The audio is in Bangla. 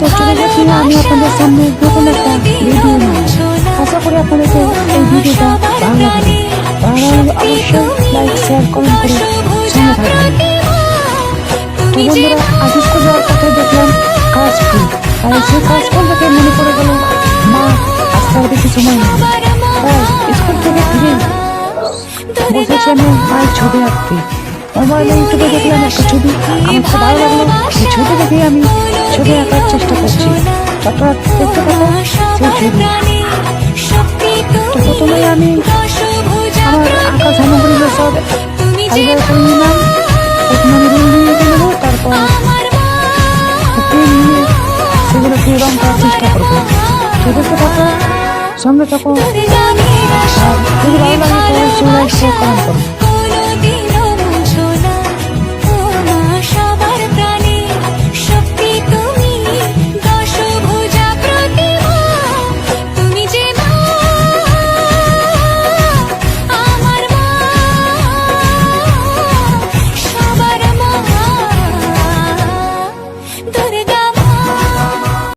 তো চলে যাচ্ছি আমি আপনাদের সামনে নতুন একটা ভিডিও নিয়ে। আশা করি আপনাদেরকে এই ভিডিওটা ভালো লাগবে। ভালো লাগলে অবশ্যই লাইক শেয়ার কমেন্ট করে সঙ্গে থাকবেন। তো বন্ধুরা, অফিসকে যাওয়ার পথে দেখলাম কাশফুল, আর সেই কাশফুল দেখে মনে পড়ে গেল মা আজকে আর বেশি সময় নেই। তাই স্কুল থেকে ফিরে বসেছি আমি মায়ের ছবি আঁকতে। মোবাইলে ইউটিউবে দেখলাম একটা ছবি, আমার খুব ভালো লাগলো। সেই ছবি দেখে আমি ছবি আঁকার চেষ্টা করছি। তারপর দেখতে পেলাম সেই ছবি। তো প্রথমে আমি আমার আঁকা সামগ্রীগুলো সব আলাদা করে নিলাম। প্রথমে আমি রং নিয়ে নেবো, তারপর পেন নিয়ে সেগুলোকে রং করার চেষ্টা করবো। দেখতে থাকো, সঙ্গে থাকো। আর যদি ভালো লাগে তাহলে সবাই শেয়ার কমেন্ট করো।